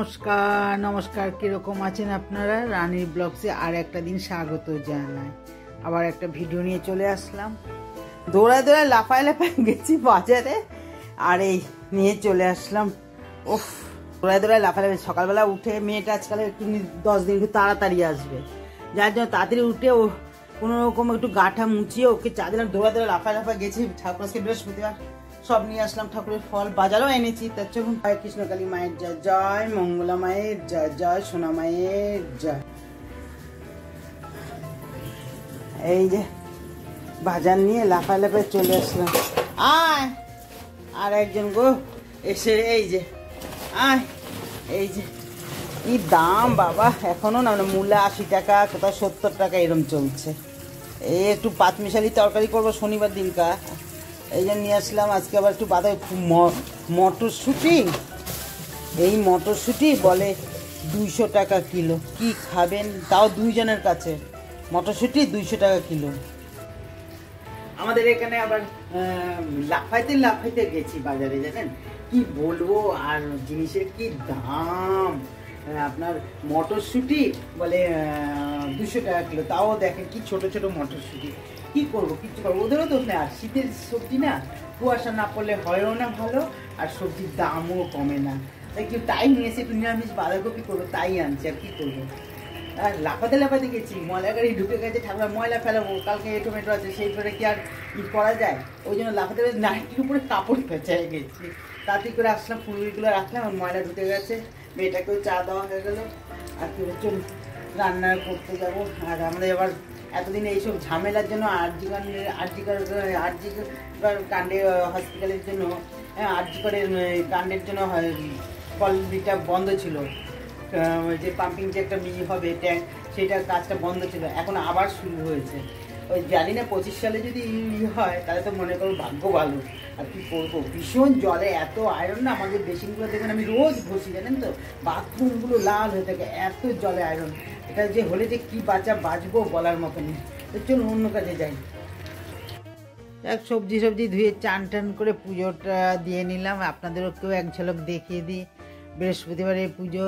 নমস্কার নমস্কার, কিরকম আছেন আপনারা? রানীর ব্লগসে আর একটা দিন স্বাগত জানাই। আবার একটা ভিডিও নিয়ে চলে আসলাম। দৌড়ায় দৌড়ায় লাফায় লাফায় গেছি বাজারে, আর এই নিয়ে চলে আসলাম। ওফ, দৌড়ায় দৌড়ায় লাফায় লাফায় সকালবেলা উঠে, মেয়েটা আজকাল একটু 10 দিন একটু তাড়াতাড়ি আসবে, যার জন্য তাড়াতাড়ি উঠে ও কোনো রকম একটু গাঠা মুছিয়ে ওকে চা দিলাম। দৌড়ায় দৌড়ায় লাফায় লাফায় গেছি। ঠাকুর আজকে বৃহস্পতিবার, সব নিয়ে আসলাম ঠাকুরের ফল, বাজারও এনেছি। তার চলুন, জয় কৃষ্ণকালী মায়ের জয়, জয় মঙ্গলা মায়ের জয়, জয় সোনা মায়ের জয়। এই যে বাজার নিয়ে লাফায় লাফায় চলে আসলাম। আয়, আর একজন গো এসে এই যে আয়, এই যে কি দাম বাবা, এখনো না, মূলা 80 টাকা, কোথাও 70 টাকা এরম চলছে। এই একটু পাঁচমিশালি তরকারি করবো শনিবার দিনকা, এই জন্য নিয়ে আসলাম। আজকে আবার একটু বাদে মটরশুঁটি, এই মটরশুঁটি বলে 200 টাকা কিলো। কি খাবেন, তাও দুইজনের কাছে মটরশুঁটি 200 টাকা কিলো। আমাদের এখানে আবার লাফাইতে লাফাইতে গেছি বাজারে, জানেন কি বলবো, আর জিনিসের কি দাম। আপনার মটরশুঁটি বলে 200 টাকা কিলো, তাও দেখেন কি ছোট ছোট মটরশুঁটি। কি করবো, কিচ্ছু করবো, ওদেরও তো না। আর শীতের সবজি না, কুয়াশা না পড়লে হয়ও না ভালো, আর সবজির দামও কমে না। তাই নিয়ে এসে একটু নিরামিষ বাঁধাকপি করবো, তাই আনছি। আর কি করবো, আর লাফাতে লাফাতে গেছি, ময়লা গাড়ি ঢুকে গেছে, ঠাকুর ময়লা ফেলাবো, কালকে টমেটো আছে, সেই করে কি আর করা যায়। ওই জন্য লাফাতে নাইটির উপরে কাপড় পেঁচায় গেছি, তাতে করে আসলাম। ফুলগুলো রাখলাম, আর ময়লা ঢুকে গেছে। মেয়েটাকেও চা দেওয়া হয়ে গেল। আর কি চল রান্না করতে যাবো। আর আমাদের এবার এতদিন এইসব ঝামেলার জন্য আরজিকর কাণ্ডে হসপিটালের জন্য, আরজিকরের কাণ্ডের জন্য কলটা বন্ধ ছিল। যে পাম্পিং যে একটা হবে ট্যাঙ্ক, সেটার কাজটা বন্ধ ছিল, এখন আবার শুরু হয়েছে। ওই জানি না 25 সালে যদি হয় তাহলে তো মনে করো ভাগ্য ভালো। আর কি করবো, ভীষণ জলে এত আয়রন না। আমাদের বেসিনগুলো দেখুন, আমি রোজ ঘষি, জানেন তো, বাথরুমগুলো লাল হয়ে থাকে, এত জলে আয়রন। এটা যে হলে যে কি বাঁচবো বলার মতো নেই। তো চলুন অন্য কাজে যাই। এক সবজি ধুয়ে চান টান করে পুজোটা দিয়ে নিলাম। আপনাদেরকেও এক ঝলক দেখিয়ে দিই বৃহস্পতিবারের পুজো।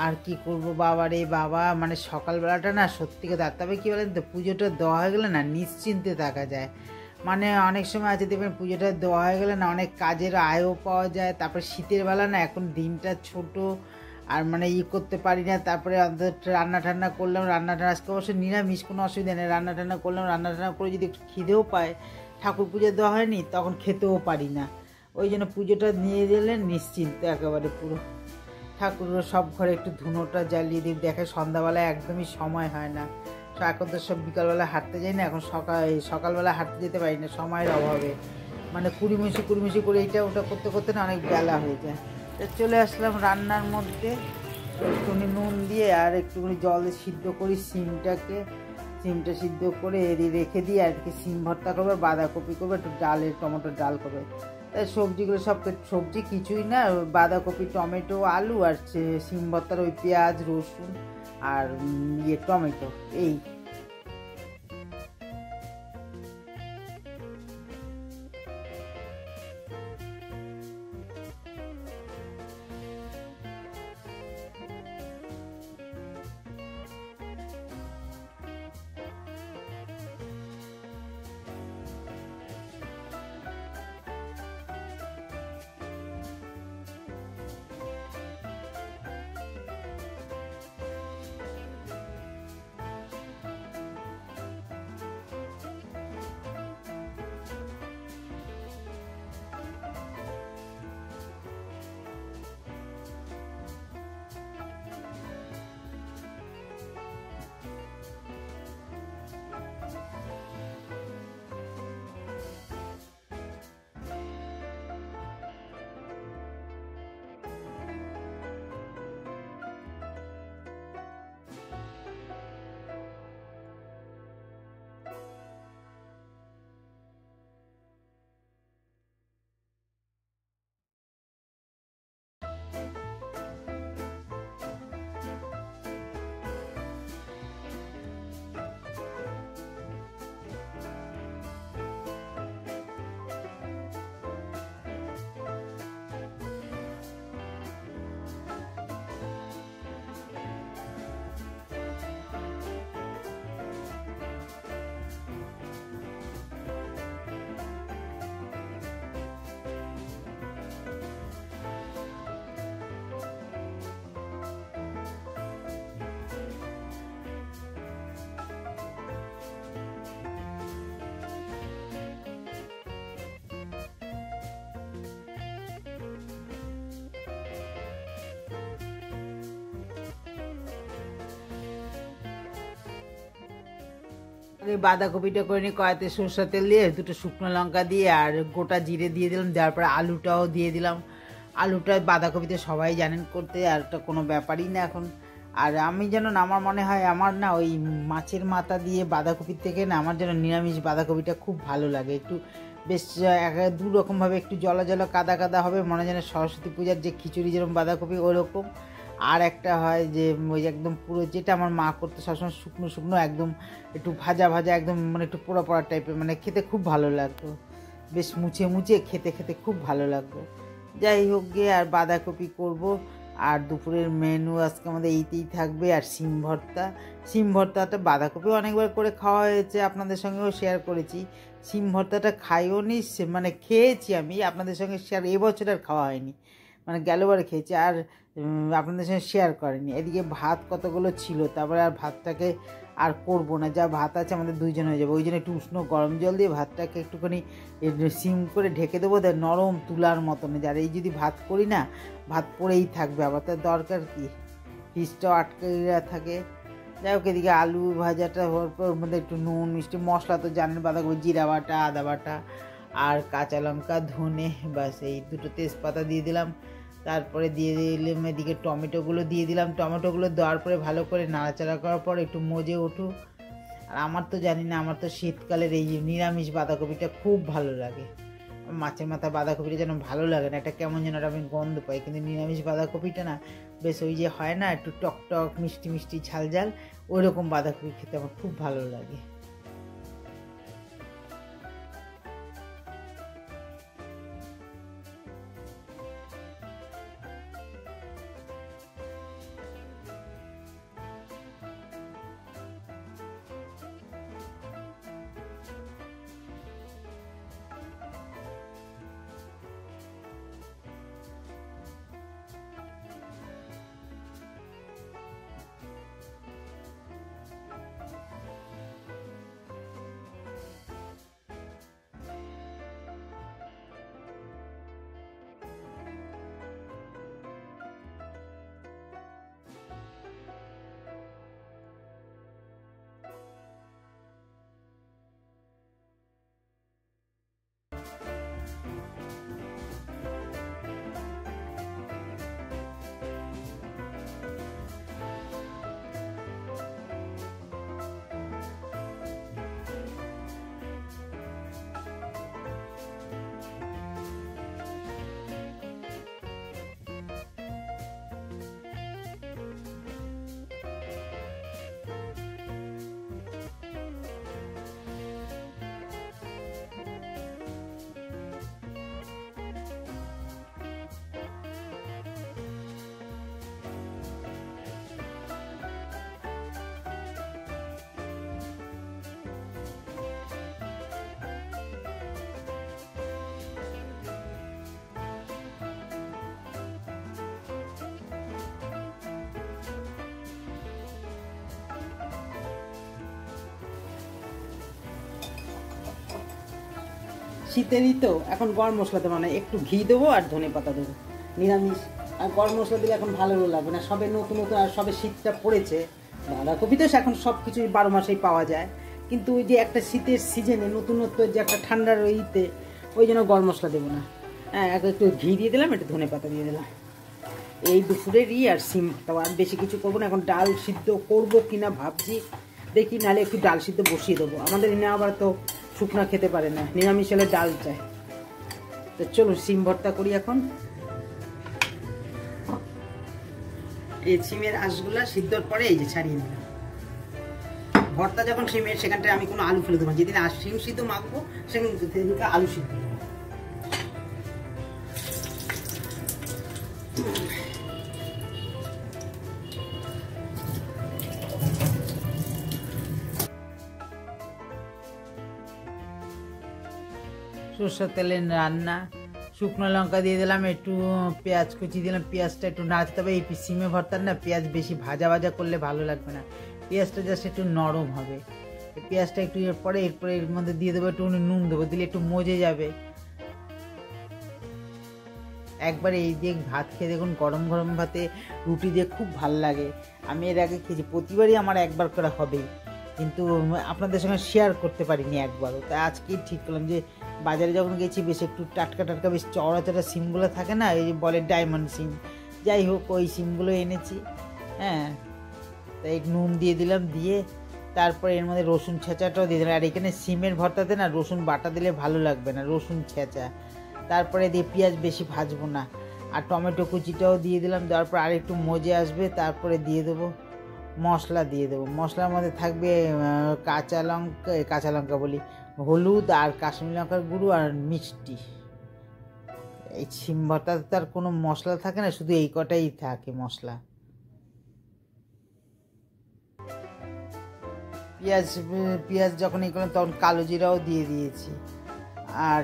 আর কি করব বাবা রে বাবা, মানে সকালবেলাটা না সত্যি কথা। তবে কি বলেন তো, পুজোটা দেওয়া হয়ে গেলে না নিশ্চিন্তে থাকা যায়। মানে অনেক সময় আছে দেখবেন, পুজোটা দেওয়া হয়ে গেলে না অনেক কাজের আয়ও পাওয়া যায়। তারপরে শীতের বেলা না, এখন দিনটা ছোট, আর মানে করতে পারি না। তারপরে রান্না টান্না করলাম, আজকে অবশ্য নিরামিষ, কোনো অসুবিধা নেই। রান্না টান্না করলাম, রান্না টান্না করে যদি একটু খিদেও পায়, ঠাকুর পুজো দেওয়া হয়নি, তখন খেতেও পারি না। ওই জন্য পুজোটা নিয়ে গেলে নিশ্চিন্ত একেবারে পুরো। ঠাকুরের সব ঘরে একটু ধুনোটা জ্বালিয়ে দিই, দেখে সন্ধ্যাবেলায় একদমই সময় হয় না। এখন তো সব বিকালবেলা হাঁটতে যাই না, এখন সকালবেলা হাঁটতে যেতে পারি না সময়ের অভাবে। মানে কুড়িমিশি করে এইটা ওটা করতে করতে না অনেক বেলা হয়ে যায়। তো চলে আসলাম রান্নার মধ্যে। একটুখানি নুন দিয়ে আর একটুখানি জল সিদ্ধ করি সিমটা সিদ্ধ করে রেখে দিই। আর কি সিম ভর্তা করবে, বাঁধাকপি করবে, একটু টমেটোর ডাল করবে। তাই সবজিগুলো সবজি কিছুই না, বাঁধাকপি, টমেটো, আলু, আর সিম ভর্তার ওই পেঁয়াজ, রসুন আর টমেটো, এই। আগে বাঁধাকপিটা করে নিয়ে কড়াইতে সরষের তেল দিয়ে দুটো শুকনো লঙ্কা দিয়ে আর গোটা জিরে দিয়ে দিলাম, দেওয়ার পরে আলুটাও দিয়ে দিলাম। আলুটা বাঁধাকপিতে সবাই জানেন করতে, আর এটা কোনো ব্যাপারই না এখন। আর আমি যেন না, আমার মনে হয় আমার না ওই মাছের মাথা দিয়ে বাঁধাকপির থেকে না আমার যেন নিরামিষ বাঁধাকপিটা খুব ভালো লাগে। একটু বেশ দু রকমভাবে একটু জলা জলা কাদা কাদা হবে, মনে যেন সরস্বতী পূজার যে খিচুড়ি যেরকম বাঁধাকপি ওরকম। আর একটা হয় যে ওই একদম পুরো, যেটা আমার মা করতে সবসময় শুকনো শুকনো একদম একটু ভাজা ভাজা একদম, মানে একটু পোড়া পোড়া টাইপের, মানে খেতে খুব ভালো লাগতো, বেশ মুছে মুছে খেতে খেতে খুব ভালো লাগতো। যাই হোক গে, আর বাঁধাকপি করব। আর দুপুরের মেনু আজকে আমাদের এইতেই থাকবে। আর শিম ভর্তাটা বাঁধাকপিও অনেকবার করে খাওয়া হয়েছে, আপনাদের সঙ্গেও শেয়ার করেছি। শিম ভর্তাটা খাইও নি, মানে খেয়েছি আমি, আপনাদের সঙ্গে শেয়ার এবছর আর খাওয়া হয়নি, মানে গেলবারে খেয়েছি আর আপনাদের সঙ্গে শেয়ার করেনি। এদিকে ভাত কতগুলো ছিল, তারপরে আর ভাতটাকে আর করবো না, যা ভাত আছে আমাদের দুইজন হয়ে যাবে। ওই জন্য একটু উষ্ণ গরম জল দিয়ে ভাতটাকে একটুখানি সিম করে ঢেকে দেবো, নরম তুলার মতন। আর এই যদি ভাত করি না, ভাত পড়েই থাকবে, আবার তার দরকার কি, ফ্রিজটাও আটকে থাকে। যাই হোক, এদিকে আলু ভাজাটা হওয়ার পর ওর মধ্যে একটু নুন মিষ্টি মশলা তো জানেন, বাঁধাকপি জিরা বাটা, আদা বাটা আর কাঁচা লঙ্কা ধনে, বাস এই দুটো তেজপাতা দিয়ে দিলাম। তারপরে দিয়ে দিলাম এদিকে টমেটোগুলো দিয়ে দিলাম। টমেটোগুলো দেওয়ার পরে ভালো করে নাড়াচাড়া করার পর একটু মজে উঠুক। আর আমার তো জানি না, আমার তো শীতকালের এই নিরামিষ বাঁধাকপিটা খুব ভালো লাগে। মাছের মাথা বাঁধাকপিটা যেন ভালো লাগে না, এটা কেমন যেন আমি গন্ধ পাই। কিন্তু নিরামিষ বাঁধাকপিটা না বেশ ওই যে হয় না একটু টক টক মিষ্টি মিষ্টি ঝাল ঝাল, ওই রকম বাঁধাকপি খেতে আমার খুব ভালো লাগে। শীতেরই তো এখন গরম মশলা দেবো না, একটু ঘি দেবো আর ধনে পাতা দেবো, নিরামিষ। আর গরম মশলা দিলে এখন ভালো লাগবে না, সবে নতুন নতুন আর সবে শীতটা পড়েছে। বাঁধাকপি তো এখন সব কিছুই 12 মাসেই পাওয়া যায়, কিন্তু ওই যে একটা শীতের সিজনে নতুনত্ব যে একটা ঠান্ডার ওইতে, ওই জন্য গরম মশলা দেবো না। হ্যাঁ, একটু ঘি দিয়ে দিলাম, একটু ধনে পাতা দিয়ে দিলাম। এই দুপুরেরই আর সিম, তাও আর বেশি কিছু করবো না। এখন ডাল সিদ্ধ করবো কিনা ভাবছি, দেখি, নাহলে একটু ডাল সিদ্ধ বসিয়ে দেবো। আমাদের এনে আবার তো শুকনা খেতে পারে না, নিরামিষ হলে ডাল চায়। তো চলো সিম ভর্তা করি এখন। এই সিমের আঁশগুলা সিদ্ধর পরে এই যে ছাড়িয়ে নিলাম। ভর্তা যখন সিমের, সেখানটায় আমি কোনো আলু ফেলে দেবো। যেদিন সিম সিদ্ধ মাখবো সেদিনকে আলু সিদ্ধ। সরষের তেলের রান্না, শুকনো লঙ্কা দিয়ে দিলাম, একটু পেঁয়াজ কুচি দিলাম, পেঁয়াজটা একটু নাড়তে হবে। এই সিমে ভর্তার না পেঁয়াজ বেশি ভাজা ভাজা করলে ভালো লাগবে না, পেঁয়াজটা জাস্ট একটু নরম হবে। পেঁয়াজটা একটু এরপরে এর মধ্যে দিয়ে দেবো একটু নুন দেবো, দিলে একটু মজে যাবে। একবার এই দিয়ে ভাত খেয়ে দেখুন, গরম গরম ভাতে রুটি দিয়ে খুব ভাল লাগে। আমি এর আগে খেয়েছি, প্রতিবারই আমার একবার করে হবেই কিন্তু আপনাদের সঙ্গে শেয়ার করতে পারিনি একবারও। তাই আজকেই ঠিক করলাম যে বাজারে যখন গেছি বেশ একটু টাটকা টাটকা বেশ চওড়া চওড়া সিমগুলো থাকে না, এই যে বলে ডায়মন্ড সিম, যাই হোক ওই সিমগুলো এনেছি। হ্যাঁ, তাই নুন দিয়ে দিলাম, দিয়ে তারপরে এর মধ্যে রসুন ছেঁচাটাও দিয়ে দিলাম। আর এখানে সিমের ভর্তাতে না রসুন বাটা দিলে ভালো লাগবে না, রসুন ছেঁচা। তারপরে দিয়ে পেঁয়াজ বেশি ভাজবো না, আর টমেটো কুচিটাও দিয়ে দিলাম। তারপর আর একটু মজে আসবে, তারপরে দিয়ে দেবো মশলা, দিয়ে দেবো। মশলার মধ্যে থাকবে কাঁচা লঙ্কা বলি, হলুদ আর কাশ্মীরি লঙ্কার গুঁড়ো আর মিষ্টি। এই সিম ভর্তাতে তার কোনো মশলা থাকে না, শুধু এই কটাই থাকে মশলা। পেঁয়াজ যখন এই করলাম তখন কালো জিরাও দিয়ে দিয়েছি। আর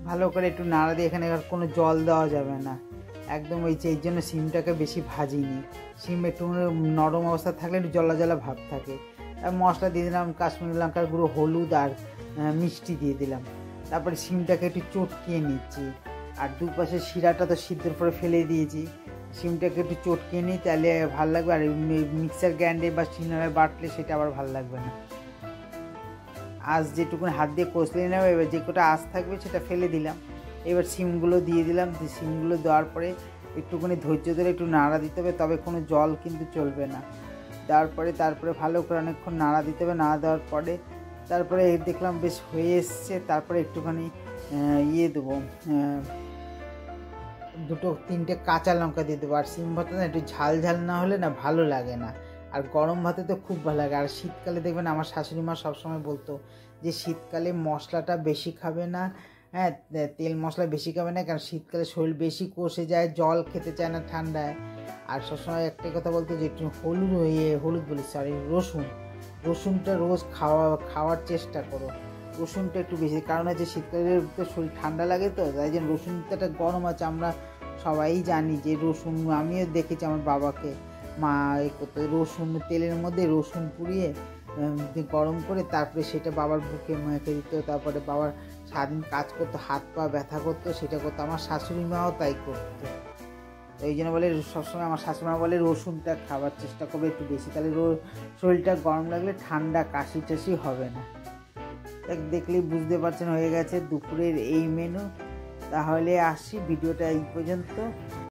ভালো করে একটু নাড়া দিয়ে, এখানে আর কোনো জল দেওয়া যাবে না একদম, এই জন্য সিমটাকে বেশি ভাজিনি। সিম একটু নরম অবস্থা থাকলে একটু জলা জলা ভাব থাকে। আর মশলা দিয়ে দিলাম কাশ্মীরি লঙ্কার গুঁড়ো, হলুদ আর মিষ্টি দিয়ে দিলাম। তারপরে সিমটাকে একটু চটকিয়ে নিচ্ছি। আর দুপাশে শিরাটা তো সিদ্ধর পরে ফেলে দিয়েছি, সিমটাকে একটু চটকিয়ে নিই, তাহলে ভালো লাগবে। আর মিক্সার গ্রাইন্ডে বা শিলনোড়ায় বাটলে সেটা আবার ভালো লাগবে না। আঁশ যেটুকুনি হাত দিয়ে কষলে নেব, এবার যে কটা আঁশ থাকবে সেটা ফেলে দিলাম। এবার সিমগুলো দিয়ে দিলাম। সিমগুলো দেওয়ার পরে একটুখানি ধৈর্য ধরে একটু নাড়া দিতে হবে, তবে কোনো জল কিন্তু চলবে না। তারপরে ভালো করে অনেকক্ষণ নাড়া দিতে হবে। নাড়া দেওয়ার পরে তারপরে দেখলাম বেশ হয়ে এসছে। তারপরে একটুখানি দেবো, 2-3টে কাঁচা লঙ্কা দিয়ে দেবো। আর সিম ভাতটা না একটু ঝাল ঝাল না হলে না ভালো লাগে না, আর গরম ভাতে তো খুব ভালো লাগে। আর শীতকালে দেখবেন আমার শাশুড়ি মা সবসময় বলতো যে শীতকালে মশলাটা বেশি খাবে না, হ্যাঁ তেল মশলা বেশি খাবে না, কারণ শীতকালে শরীর বেশি কষে যায়, জল খেতে চায় না ঠান্ডায়। আর সবসময় একটাই কথা বলতো যে একটু রসুনটা রোজ খাওয়ার চেষ্টা করো। রসুনটা একটু বেশি, কারণ হচ্ছে শীতকালে তো শরীর ঠান্ডা লাগে, তো তাই জন্য রসুনটা গরম আছে। আমরা সবাই জানি যে রসুন, আমিও দেখেছি আমার বাবাকে, মা রসুন তেলের মধ্যে রসুন পুড়িয়ে গরম করে তারপরে সেটা বাবার বুকে মেখে দিত। তারপরে বাবার সারাদিন কাজ করতো, হাত পা ব্যথা করতো, সেটা করতো। আমার শাশুড়ি মাও তাই করতো। এই জন্য বলে সবসময় আমার শাশুড়ি মা বলে রসুনটা খাবার চেষ্টা করবে একটু বেশি, তাহলে শরীরটা গরম লাগলে ঠান্ডা কাশি টাশি হবে না। দেখলেই বুঝতে পারছেন হয়ে গেছে দুপুরের এই মেনু। তাহলে আসি, ভিডিওটা এই পর্যন্ত।